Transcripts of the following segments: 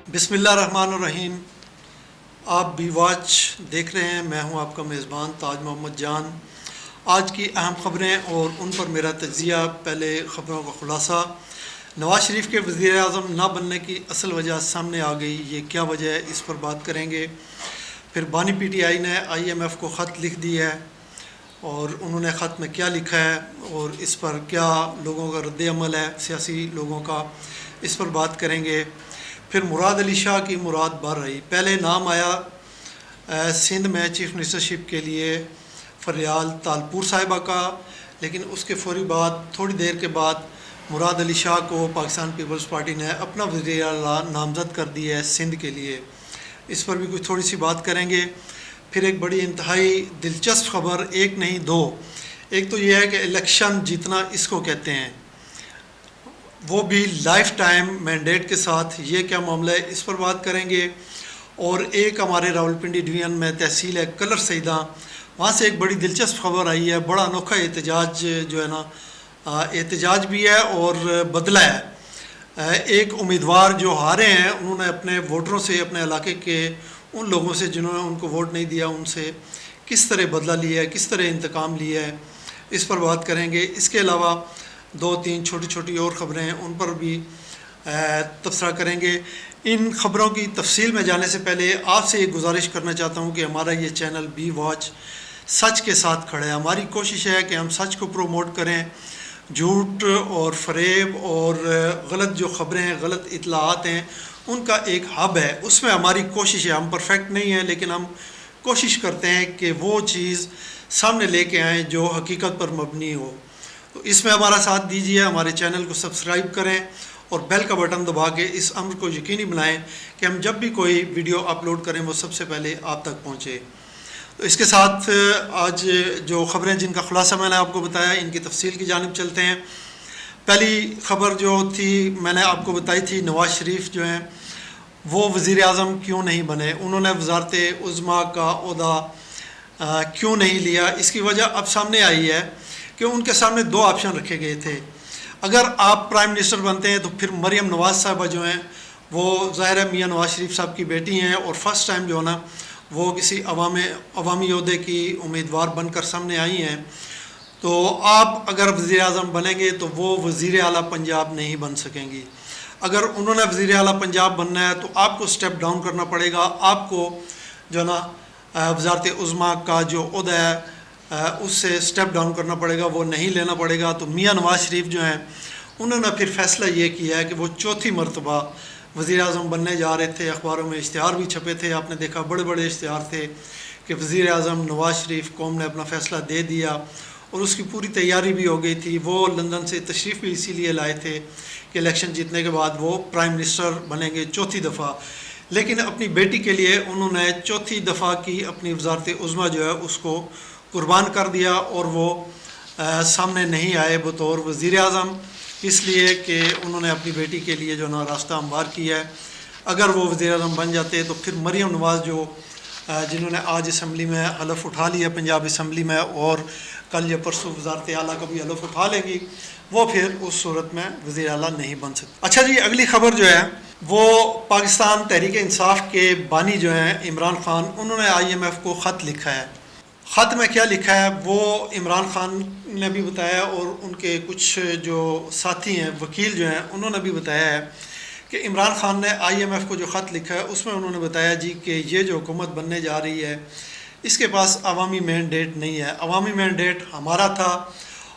बिस्मिल्लाहिर्रहमानिर्रहीम। आप be watch देख रहे हैं। मैं हूं आपका मेज़बान ताज मोहम्मद जान। आज की अहम ख़बरें और उन पर मेरा तज्ज़िया। पहले ख़बरों का ख़ुलासा। नवाज़ शरीफ के वज़ीर-ए-आज़म ना बनने की असल वजह सामने आ गई। ये क्या वजह है, इस पर बात करेंगे। फिर बानी PTI ने IMF को ख़त लिख दिया है और उन्होंने ख़त में क्या लिखा है और इस पर क्या लोगों का रद्द-ए-अमल है, सियासी लोगों का, इस पर बात करेंगे। फिर मुराद अली शाह की मुराद बढ़ रही। पहले नाम आया सिंध में चीफ़ मिनिस्टरशिप के लिए फरियाल तालपुर साहिबा का, लेकिन उसके फौरी बाद थोड़ी देर के बाद मुराद अली शाह को पाकिस्तान पीपल्स पार्टी ने अपना वज़ीर आला नामज़द कर दिया है सिंध के लिए। इस पर भी कुछ थोड़ी सी बात करेंगे। फिर एक बड़ी इंतहाई दिलचस्प ख़बर, एक नहीं दो। एक तो यह है कि इलेक्शन जीतना इसको कहते हैं, वो भी लाइफ टाइम मैंडेट के साथ। ये क्या मामला है, इस पर बात करेंगे। और एक हमारे रावलपिंडी डिवीज़न में तहसील है कलर सईदा, वहाँ से एक बड़ी दिलचस्प खबर आई है। बड़ा अनोखा एहतजाज जो है ना, एहतजाज भी है और बदला है। एक उम्मीदवार जो हारे हैं, उन्होंने अपने वोटरों से, अपने इलाके के उन लोगों से जिन्होंने उनको वोट नहीं दिया, उनसे किस तरह बदला लिया है, किस तरह इंतकाम लिया है, इस पर बात करेंगे। इसके अलावा दो तीन छोटी छोटी और ख़बरें हैं, उन पर भी तबसरा करेंगे। इन ख़बरों की तफसील में जाने से पहले आपसे एक गुजारिश करना चाहता हूँ कि हमारा ये चैनल बी वॉच सच के साथ खड़ा है। हमारी कोशिश है कि हम सच को प्रोमोट करें। झूठ और फ़रेब और गलत जो ख़बरें हैं, गलत इतलाआत हैं, उनका एक हब है, उसमें हमारी कोशिश है। हम परफेक्ट नहीं हैं, लेकिन हम कोशिश करते हैं कि वो चीज़ सामने लेके आएँ जो हकीकत पर मबनी हो। तो इसमें हमारा साथ दीजिए, हमारे चैनल को सब्सक्राइब करें और बेल का बटन दबा के इस अम्र को यकीनी बनाएं कि हम जब भी कोई वीडियो अपलोड करें वो सबसे पहले आप तक पहुंचे। तो इसके साथ आज जो ख़बरें जिनका ख़ुलासा मैंने आपको बताया, इनकी तफसील की जानिब चलते हैं। पहली ख़बर जो थी मैंने आपको बताई थी, नवाज़ शरीफ जो हैं वो वज़ीर आज़म क्यों नहीं बने, उन्होंने वज़ारत उज़्मा का ओहदा क्यों नहीं लिया। इसकी वजह अब सामने आई है कि उनके सामने दो ऑप्शन रखे गए थे। अगर आप प्राइम मिनिस्टर बनते हैं तो फिर मरियम नवाज़ साहबा जो हैं वो ज़ाहिर है मियाँ नवाज़ शरीफ साहब की बेटी हैं और फ़र्स्ट टाइम जो है ना वो किसी अवामी ओहदे की उम्मीदवार बनकर सामने आई हैं। तो आप अगर वज़ीर आज़म बनेंगे तो वो वज़ीर आला पंजाब नहीं बन सकेंगी। अगर उन्होंने वज़ीर आला पंजाब बनना है तो आपको स्टेप डाउन करना पड़ेगा। आपको जो है ना वज़ारत उज़्मा का जो ओहदा है उससे स्टेप डाउन करना पड़ेगा, वो नहीं लेना पड़ेगा। तो मियाँ नवाज़ शरीफ जो हैं उन्होंने फिर फ़ैसला ये किया है कि वो चौथी मरतबा वज़ीर आज़म बनने जा रहे थे। अखबारों में इश्तिहार भी छपे थे, आपने देखा बड़े बड़े इश्तिहार थे कि वज़ीर आज़म नवाज़ शरीफ, कौम ने अपना फ़ैसला दे दिया और उसकी पूरी तैयारी भी हो गई थी। वो लंदन से तशरीफ़ भी इसीलिए लाए थे कि इलेक्शन जीतने के बाद वो प्राइम मिनिस्टर बनेंगे चौथी दफ़ा। लेकिन अपनी बेटी के लिए उन्होंने चौथी दफ़ा की अपनी वज़ारत उज़्मा जो है उसको कुर्बान कर दिया और वो सामने नहीं आए बतौर वज़ीर आज़म, इसलिए कि उन्होंने अपनी बेटी के लिए जो ना रास्ता हमवार किया है। अगर वो वज़ीर आज़म बन जाते तो फिर मरियम नवाज़ जो जिन्होंने आज असम्बली में हलफ उठा लिया पंजाब असम्बली में, और कल या परसों वज़ारत आला का भी हलफ उठा लेंगी, वो फिर उस सूरत में वज़ीर आला नहीं बन सकती। अच्छा जी, अगली ख़बर जो है वो पाकिस्तान तहरीक इंसाफ के बानी जो हैं इमरान ख़ान, उन्होंने IMF को ख़त लिखा है। ख़त में क्या लिखा है वो इमरान ख़ान ने भी बताया और उनके कुछ जो साथी हैं, वकील जो हैं, उन्होंने भी बताया है कि इमरान ख़ान ने IMF को जो ख़त लिखा है उसमें उन्होंने बताया जी कि ये जो हुकूमत बनने जा रही है इसके पास अवामी मैंडेट नहीं है। अवामी मैंडेट हमारा था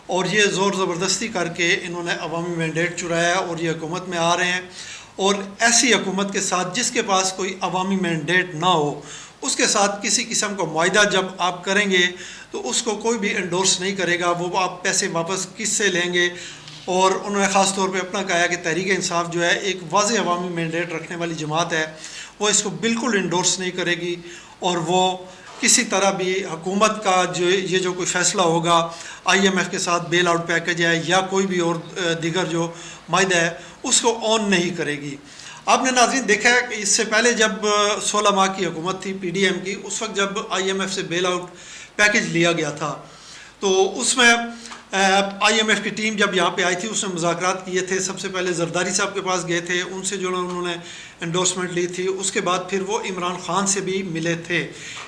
और ये ज़ोर ज़बरदस्ती करके इन्होंने अवामी मैंडेट चुराया और ये हुकूमत में आ रहे हैं। और ऐसी हुकूमत के साथ जिसके पास कोई अवामी मैंडेट ना हो, उसके साथ किसी किस्म का मुआहदा जब आप करेंगे तो उसको कोई भी एंडोर्स नहीं करेगा। वो आप पैसे वापस किससे लेंगे। और उन्होंने ख़ास तौर पे अपना कहा कि तहरीक इंसाफ जो है एक वाज़ेह अवामी मैंडेट रखने वाली जमात है, वो इसको बिल्कुल एंडोर्स नहीं करेगी और वो किसी तरह भी हुकूमत का जो ये जो कोई फ़ैसला होगा IMF के साथ बेल आउट पैकेज है या कोई भी और दीगर जो मायदा है उसको ऑन नहीं करेगी। आपने नाज़रीन देखा है कि इससे पहले जब 16 माह की हुकूमत थी PDM की, उस वक्त जब IMF से बेल आउट पैकेज लिया गया था तो उसमें IMF की टीम जब यहाँ पे आई थी उसने मुज़ाकरात किए थे। सबसे पहले जरदारी साहब के पास गए थे, उनसे जो उन्होंने एंडोर्समेंट ली थी। उसके बाद फिर वो इमरान ख़ान से भी मिले थे,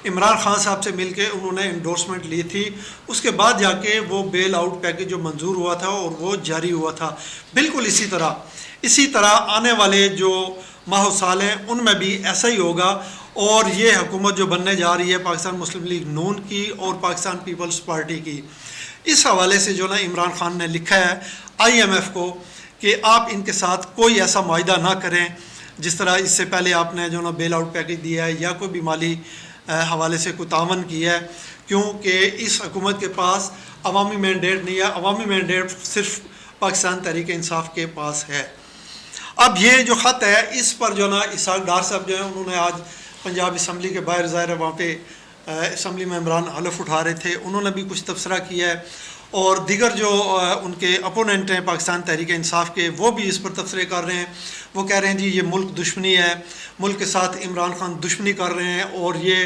इमरान ख़ान साहब से मिल के उन्होंने एंडोर्समेंट ली थी। उसके बाद जाके वो बेल आउट पैकेज जो मंजूर हुआ था और वो जारी हुआ था। बिल्कुल इसी तरह आने वाले जो माह साल हैं उनमें भी ऐसा ही होगा। और ये हुकूमत जो बनने जा रही है पाकिस्तान मुस्लिम लीग नून की और पाकिस्तान पीपल्स पार्टी की, इस हवाले से जो ना इमरान ख़ान ने लिखा है IMF को कि आप इनके साथ कोई ऐसा मुआहदा ना करें जिस तरह इससे पहले आपने जो ना बेल आउट पैकेज दिया है या कोई भी माली हवाले से कोई तावन किया है, क्योंकि इस हुकूमत के पास अवामी मैंडेट नहीं है। अवामी मैंडेट सिर्फ पाकिस्तान तहरीक इंसाफ के पास है। अब ये जो ख़त है इस पर जो ना इसहाक डार साहब जो है उन्होंने आज पंजाब असम्बली के बाहर ज़ाहिर है वहाँ पे असम्बली में इमरान हलफ उठा रहे थे, उन्होंने भी कुछ तबसरा किया है। और दीगर जो उनके अपोनेंट हैं पाकिस्तान तहरीक इंसाफ के, वो भी इस पर तबसरे कर रहे हैं। वो कह रहे हैं जी ये मुल्क दुश्मनी है, मुल्क के साथ इमरान खान दुश्मनी कर रहे हैं और ये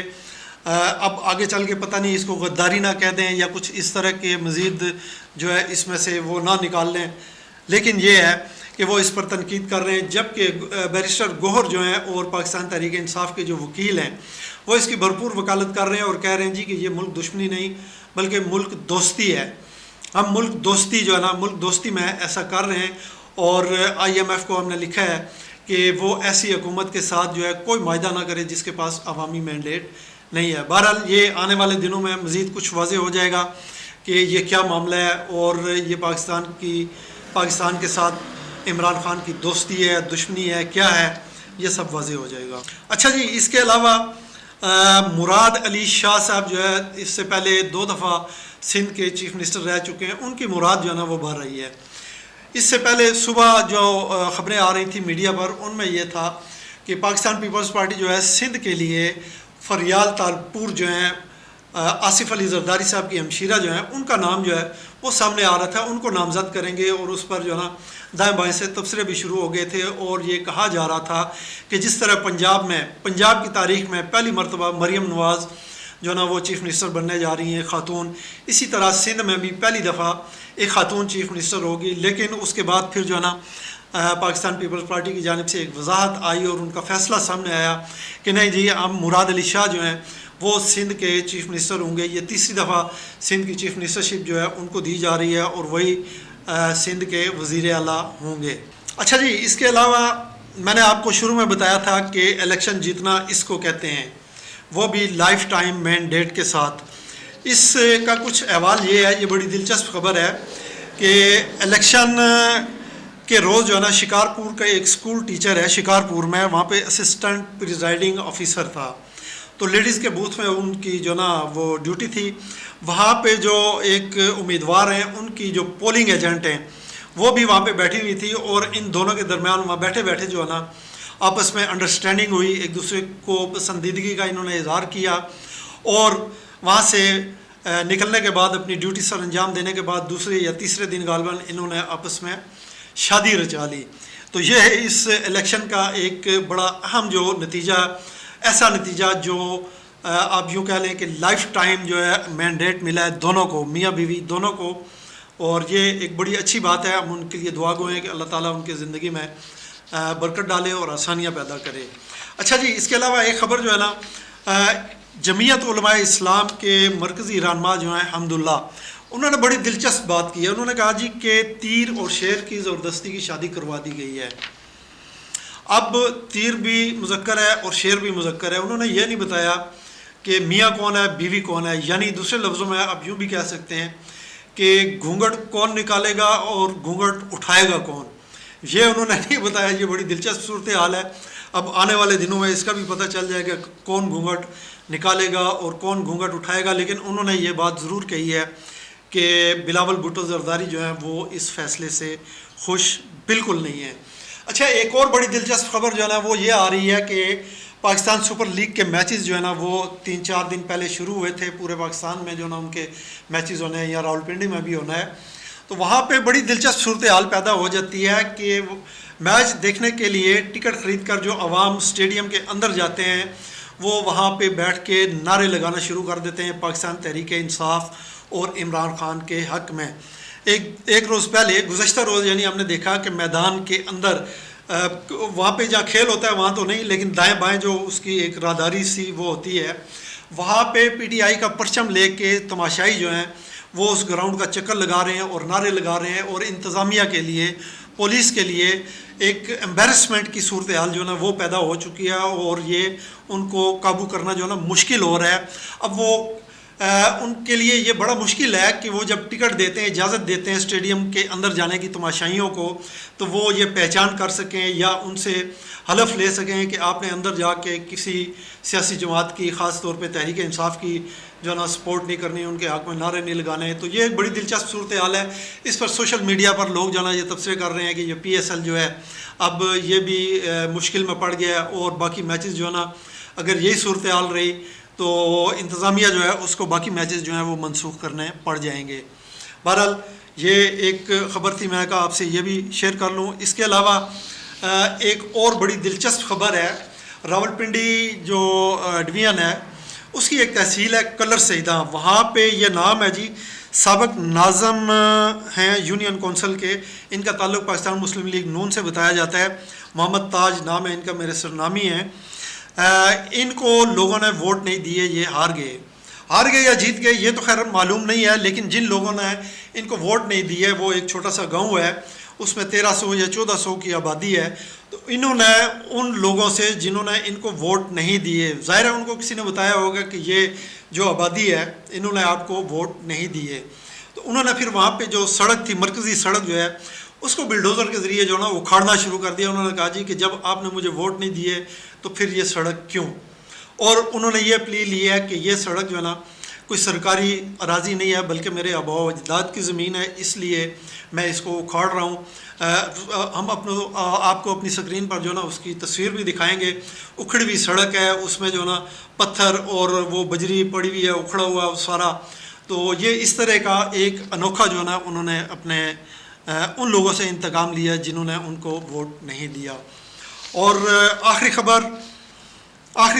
अब आगे चल के पता नहीं इसको गद्दारी ना कह दें या कुछ इस तरह के मज़ीद जो है इसमें से वो ना निकाल लें। लेकिन ये है कि वो इस पर तनकीद कर रहे हैं, जबकि बैरिस्टर गोहर जो हैं और पाकिस्तान तहरीक इंसाफ के जो वकील हैं वो इसकी भरपूर वकालत कर रहे हैं और कह रहे हैं जी कि ये मुल्क दुश्मनी नहीं बल्कि मुल्क दोस्ती है। हम मुल्क दोस्ती जो है ना, मुल्क दोस्ती में ऐसा कर रहे हैं। और IMF को हमने लिखा है कि वो ऐसी हुकूमत के साथ जो है कोई मुआहदा ना करे जिसके पास अवामी मैंडेट नहीं है। बहरहाल ये आने वाले दिनों में मज़ीद कुछ वाज़ेह हो जाएगा कि ये क्या मामला है और ये पाकिस्तान के साथ इमरान खान की दोस्ती है, दुश्मनी है, क्या है, ये सब वाज़ेह हो जाएगा। अच्छा जी, इसके अलावा मुराद अली शाह साहब जो है इससे पहले 2 दफ़ा सिंध के चीफ मिनिस्टर रह चुके हैं, उनकी मुराद जो है ना वो बढ़ रही है। इससे पहले सुबह जो ख़बरें आ रही थी मीडिया पर उनमें यह था कि पाकिस्तान पीपल्स पार्टी जो है सिंध के लिए फरियाल तालपुर जो हैं आसिफ अली जरदारी साहब की हमशीरा जो हैं उनका नाम जो है वो सामने आ रहा था, उनको नामज़द करेंगे। और उस पर जो है ना दाएँ बाएँ से तबसरे भी शुरू हो गए थे और ये कहा जा रहा था कि जिस तरह पंजाब की तारीख़ में पहली मरतबा मरीम नवाज़ जो ना वो चीफ़ मिनिस्टर बनने जा रही हैं ख़ातून, इसी तरह सिंध में भी पहली दफ़ा एक ख़ातून चीफ़ मिनिस्टर होगी। लेकिन उसके बाद फिर जो है ना पाकिस्तान पीपल्स पार्टी की जानिब से एक वजाहत आई और उनका फ़ैसला सामने आया कि नहीं जी, अब मुराद अली शाह जो हैं वो सिंध के चीफ़ मिनिस्टर होंगे। ये तीसरी दफ़ा सिंध की चीफ़ मिनिस्टरशिप जो है उनको दी जा रही है और वही सिंध के वज़ीर आला होंगे। अच्छा जी, इसके अलावा मैंने आपको शुरू में बताया था कि इलेक्शन जीतना इसको कहते हैं, वो भी लाइफ टाइम मैंडेट के साथ। इसका कुछ अहवाल ये है, ये बड़ी दिलचस्प खबर है कि इलेक्शन के रोज़ जो है ना शिकारपुर का एक स्कूल टीचर है शिकारपुर में, वहाँ पे असिस्टेंट प्रिजाइडिंग ऑफिसर था। तो लेडीज़ के बूथ में उनकी जो ना वो ड्यूटी थी। वहाँ पे जो एक उम्मीदवार हैं उनकी जो पोलिंग एजेंट हैं वो भी वहाँ पे बैठी हुई थी और इन दोनों के दरमियान वहाँ बैठे बैठे जो है ना आपस में अंडरस्टैंडिंग हुई, एक दूसरे को पसंदीदगी का इन्होंने इजहार किया। और वहाँ से निकलने के बाद अपनी ड्यूटी सर अंजाम देने के बाद दूसरे या तीसरे दिन गालिबन इन्होंने आपस में शादी रचा ली। तो ये है इस इलेक्शन का एक बड़ा अहम जो नतीजा, ऐसा नतीजा जो आप यूँ कह लें कि लाइफ टाइम जो है मैंडेट मिला है दोनों को, मियाँ बीवी दोनों को। और ये एक बड़ी अच्छी बात है, हम उनके लिए दुआ गो हैं कि अल्लाह ताला उनकी ज़िंदगी में बरकत डाले और आसानियाँ पैदा करे। अच्छा जी, इसके अलावा एक ख़बर जो है ना जमीयत उलमा इस्लाम के मरकज़ी रहनुमा जो हैं हम्दुल्ला, उन्होंने बड़ी दिलचस्प बात की है। उन्होंने कहा जी कि तीर और शेर की ज़बरदस्ती की शादी करवा दी गई है। अब तीर भी मुज़क्कर है और शेर भी मुज़क्कर है। उन्होंने ये नहीं बताया कि मियाँ कौन है, बीवी कौन है, यानी दूसरे लफ्ज़ों में आप यूँ भी कह सकते हैं कि घूंघट कौन निकालेगा और घूंघट उठाएगा कौन, ये उन्होंने नहीं बताया। ये बड़ी दिलचस्प सूरत हाल है। अब आने वाले दिनों में इसका भी पता चल जाएगा कौन घूंघट निकालेगा और कौन घूंघट उठाएगा। लेकिन उन्होंने ये बात ज़रूर कही है कि बिलावल भुट्टो ज़रदारी जो हैं वो इस फ़ैसले से खुश बिल्कुल नहीं है। अच्छा, एक और बड़ी दिलचस्प खबर जो है ना वो ये आ रही है कि पाकिस्तान सुपर लीग के मैचेस जो है ना वो 3-4 दिन पहले शुरू हुए थे। पूरे पाकिस्तान में जो ना उनके मैचेस होने हैं या रावलपिंडी में भी होना है। तो वहाँ पे बड़ी दिलचस्प सूरत हाल पैदा हो जाती है कि मैच देखने के लिए टिकट ख़रीद कर जो आवाम स्टेडियम के अंदर जाते हैं वो वहाँ पे बैठ के नारे लगाना शुरू कर देते हैं पाकिस्तान तहरीक इंसाफ और इमरान खान के हक़ में। एक रोज़ पहले गुज़श्ता रोज़ यानी हमने देखा कि मैदान के अंदर वहाँ पे जहाँ खेल होता है वहाँ तो नहीं, लेकिन दाएं बाएं जो उसकी एक राहदारी सी वो होती है, वहाँ पे पीटीआई का परचम लेके तमाशाई जो हैं वो उस ग्राउंड का चक्कर लगा रहे हैं और नारे लगा रहे हैं, और इंतज़ामिया के लिए, पुलिस के लिए एक एम्बेरसमेंट की सूरत हाल जो है ना वो पैदा हो चुकी है, और ये उनको काबू करना जो है ना मुश्किल हो रहा है। अब वो उनके लिए ये बड़ा मुश्किल है कि वो जब टिकट देते हैं, इजाज़त देते हैं स्टेडियम के अंदर जाने की तमाशाइयों को, तो वो ये पहचान कर सकें या उनसे हलफ ले सकें कि आपने अंदर जाके किसी सियासी जमात की, ख़ास तौर पे तहरीक इंसाफ की जो ना सपोर्ट नहीं करनी, उनके हक़ में नारे नहीं लगाने। तो ये एक बड़ी दिलचस्प सूरत हाल है। इस पर सोशल मीडिया पर लोग जो ना ये तबसरे कर रहे हैं कि ये PSL जो है अब ये भी मुश्किल में पड़ गया है, और बाकी मैचेस जो है ना अगर यही सूरत हाल रही तो इंतज़ामिया जो है उसको बाकी मैचेस जो हैं वो मनसूख करने पड़ जाएंगे। बहरहाल ये एक ख़बर थी, मैं कहा आपसे ये भी शेयर कर लूँ। इसके अलावा एक और बड़ी दिलचस्प ख़बर है, रावलपिंडी जो डिवीज़न है उसकी एक तहसील है कलर सईदा, वहाँ पे ये नाम है जी, साबिक नाज़म हैं यूनियन कौंसिल के, इनका ताल्लुक़ पाकिस्तान मुस्लिम लीग नून से बताया जाता है। मोहम्मद ताज नाम है इनका, मेरे सरनामी हैं। इनको लोगों ने वोट नहीं दिए, ये हार गए या जीत गए ये तो खैर मालूम नहीं है, लेकिन जिन लोगों ने इनको वोट नहीं दिए वो एक छोटा सा गांव है, उसमें 1300 या 1400 की आबादी है। तो इन्होंने उन लोगों से जिन्होंने इनको वोट नहीं दिए, ज़ाहिर है उनको किसी ने बताया होगा कि ये जो आबादी है इन्होंने आपको वोट नहीं दिए, तो उन्होंने फिर वहाँ पे जो सड़क थी, मरकज़ी सड़क जो है उसको बिल्डोज़र के ज़रिए जो ना उखाड़ना शुरू कर दिया। उन्होंने कहा जी कि जब आपने मुझे वोट नहीं दिए तो फिर ये सड़क क्यों, और उन्होंने ये अपील की है कि ये सड़क जो है ना कोई सरकारी अराज़ी नहीं है बल्कि मेरे आबा व अजदाद की ज़मीन है, इसलिए मैं इसको उखाड़ रहा हूँ। हम आपको अपनी स्क्रीन पर जो ना उसकी तस्वीर भी दिखाएंगे। उखड़ी हुई सड़क है, उसमें जो ना पत्थर और वो बजरी पड़ी हुई है, उखड़ा हुआ सारा। तो ये इस तरह का एक अनोखा जो ना उन्होंने अपने उन लोगों से इंतकाम लिया जिन्होंने उनको वोट नहीं दिया। और आखिरी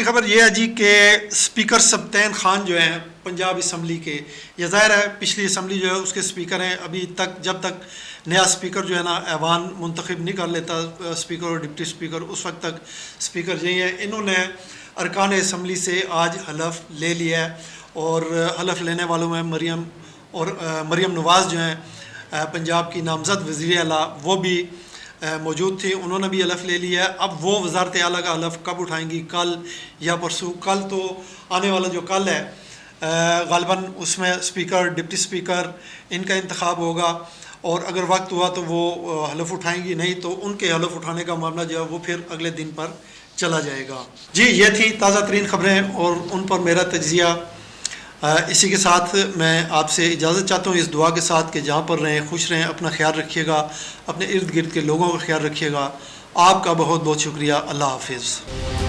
खबर ये है जी कि स्पीकर सबतैन खान जो हैं पंजाब असम्बली के, ये ज़ाहिर है पिछली असम्बली जो है उसके स्पीकर हैं, अभी तक जब तक नया स्पीकर जो है ना ऐवान मुंतखब नहीं कर लेता स्पीकर और डिप्टी स्पीकर, उस वक्त तक स्पीकर यही हैं। इन्होंने अरकान असम्बली से आज हलफ ले लिया है, और हलफ लेने वालों में मरियम नवाज़ जो हैं पंजाब की नामज़द वज़ीर आला वो भी मौजूद थी, उन्होंने भी हलफ ले लिया है। अब वो वज़ारत आला का हलफ कब उठाएंगी, कल या परसों? कल तो आने वाला जो कल है ग़ालिबन उसमें स्पीकर, डिप्टी स्पीकर इनका इंतखाब होगा, और अगर वक्त हुआ तो वो हलफ उठाएंगी, नहीं तो उनके हलफ उठाने का मामला जो है वो फिर अगले दिन पर चला जाएगा। जी ये थी ताज़ा तरीन ख़बरें और उन पर मेरा तज्ज़िया। इसी के साथ मैं आपसे इजाज़त चाहता हूँ इस दुआ के साथ कि जहाँ पर रहें खुश रहें, अपना ख्याल रखिएगा, अपने इर्द गिर्द के लोगों का ख्याल रखिएगा। आपका बहुत बहुत शुक्रिया। अल्लाह हाफिज़।